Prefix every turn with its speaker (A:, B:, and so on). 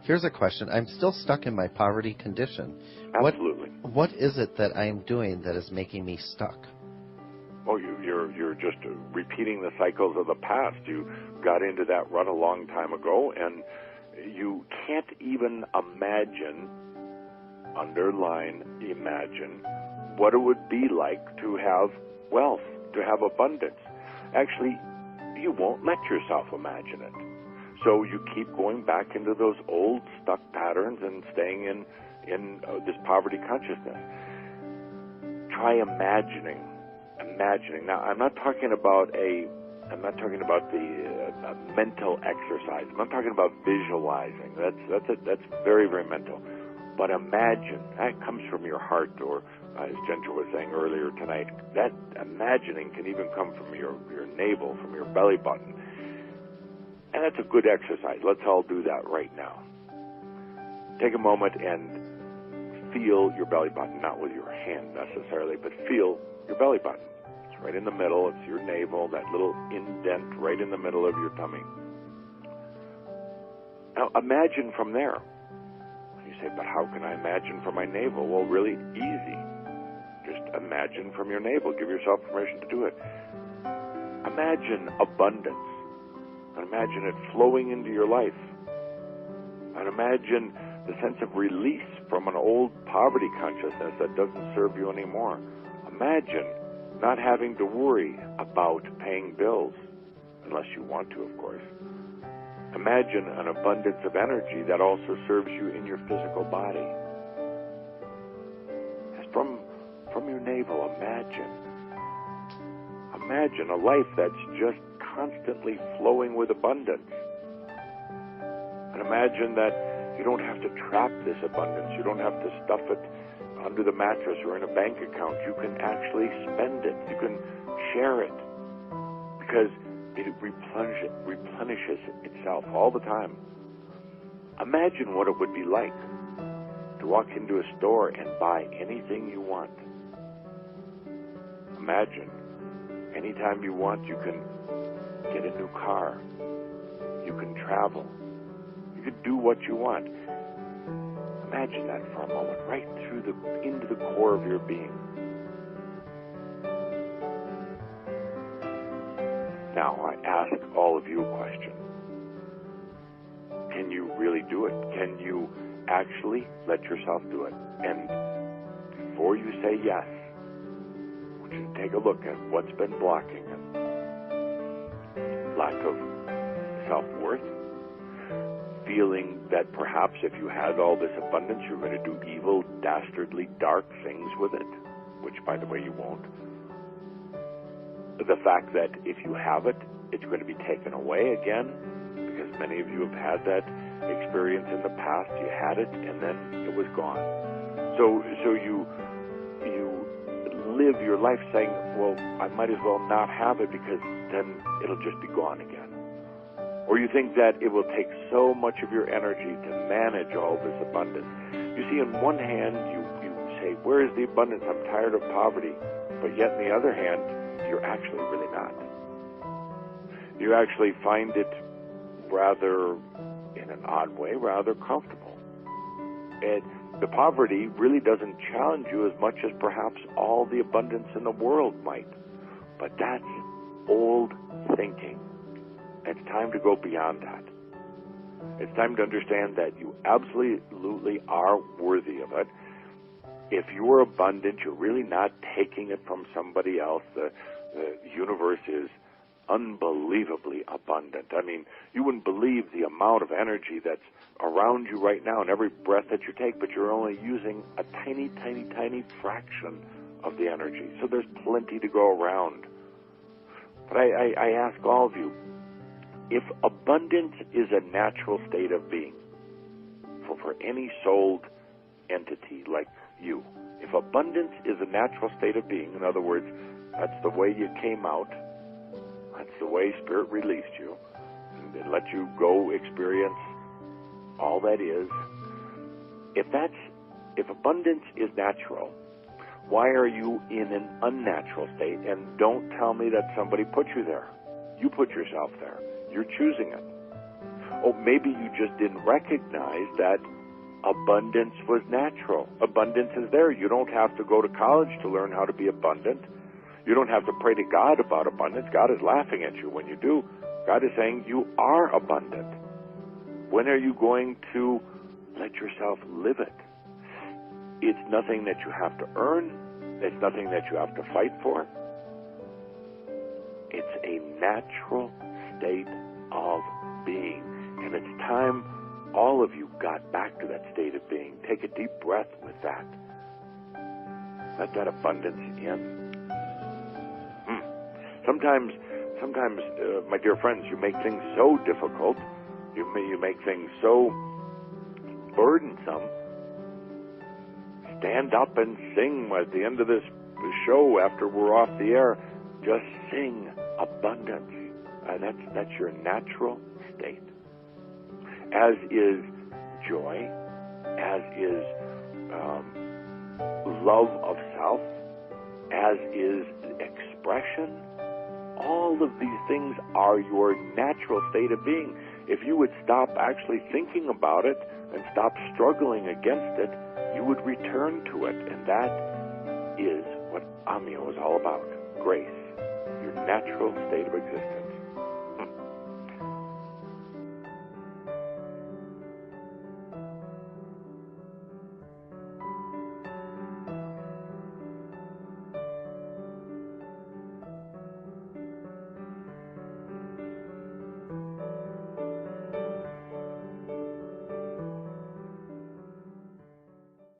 A: Here's a question. I'm still stuck in my poverty condition.
B: Absolutely.
A: What is it that I am doing that is making me stuck?
B: Oh, you're just repeating the cycles of the past. You got into that rut a long time ago, and you can't even imagine, underline imagine, what it would be like to have wealth, to have abundance. Actually, you won't let yourself imagine it. So you keep going back into those old stuck patterns and staying in this poverty consciousness. Try imagining. Now, I'm not talking about the mental exercise. I'm not talking about visualizing. That's very, very mental. But imagine. That comes from your heart, or as Ginger was saying earlier tonight, that imagining can even come from your navel, from your belly button. And that's a good exercise. Let's all do that right now. Take a moment and feel your belly button, not with your hand necessarily, but feel your belly button. It's right in the middle. It's your navel, that little indent right in the middle of your tummy. Now imagine from there. You say, but how can I imagine from my navel? Well, really easy. Just imagine from your navel. Give yourself permission to do it. Imagine abundance. And imagine it flowing into your life. And imagine the sense of release from an old poverty consciousness that doesn't serve you anymore. Imagine not having to worry about paying bills, unless you want to, of course. Imagine an abundance of energy that also serves you in your physical body. Just from your navel, imagine a life that's just constantly flowing with abundance. And imagine that you don't have to trap this abundance. You don't have to stuff it under the mattress or in a bank account. You can actually spend it. You can share it. Because it replenishes itself all the time. Imagine what it would be like to walk into a store and buy anything you want. Imagine anytime you want, you can get a new car. You can travel. You can do what you want. Imagine that for a moment, right into the core of your being. Now, I ask all of you a question. Can you really do it? Can you actually let yourself do it? And before you say yes, I want you to take a look at what's been blocking it. Lack of self-worth, feeling that perhaps if you had all this abundance, you're going to do evil, dastardly, dark things with it, which, by the way, you won't. The fact that if you have it, it's going to be taken away again, because many of you have had that experience in the past. You had it, and then it was gone. So you live your life saying, well, I might as well not have it, because then it'll just be gone again. Or you think that it will take so much of your energy to manage all this abundance. You see, on one hand, you say, where is the abundance? I'm tired of poverty. But yet, on the other hand, you're actually really not. You actually find it rather, in an odd way, rather comfortable. The poverty really doesn't challenge you as much as perhaps all the abundance in the world might. But that's old thinking. It's time to go beyond that. It's time to understand that you absolutely are worthy of it. If you're abundant, you're really not taking it from somebody else. The universe is unbelievably abundant. I mean, you wouldn't believe the amount of energy that's around you right now in every breath that you take, but you're only using a tiny, tiny, tiny fraction of the energy. So there's plenty to go around. But I ask all of you, if abundance is a natural state of being for any souled entity like you, if abundance is a natural state of being, in other words, that's the way you came out, that's the way Spirit released you, and let you go experience all that is, if abundance is natural, why are you in an unnatural state? And don't tell me that somebody put you there. You put yourself there. You're choosing it. Oh, maybe you just didn't recognize that abundance was natural. Abundance is there. You don't have to go to college to learn how to be abundant. You don't have to pray to God about abundance. God is laughing at you when you do. God is saying you are abundant. When are you going to let yourself live it? It's nothing that you have to earn. It's nothing that you have to fight for. It's a natural state of being. And it's time all of you got back to that state of being. Take a deep breath with that. Let that abundance in. Sometimes, my dear friends, you make things so difficult. You make things so burdensome. Stand up and sing at the end of this show after we're off the air. Just sing abundance. That's your natural state. As is joy, as is love of self, as is expression. All of these things are your natural state of being. If you would stop actually thinking about it and stop struggling against it, you would return to it. And that is what Amio is all about. Grace, your natural state of existence.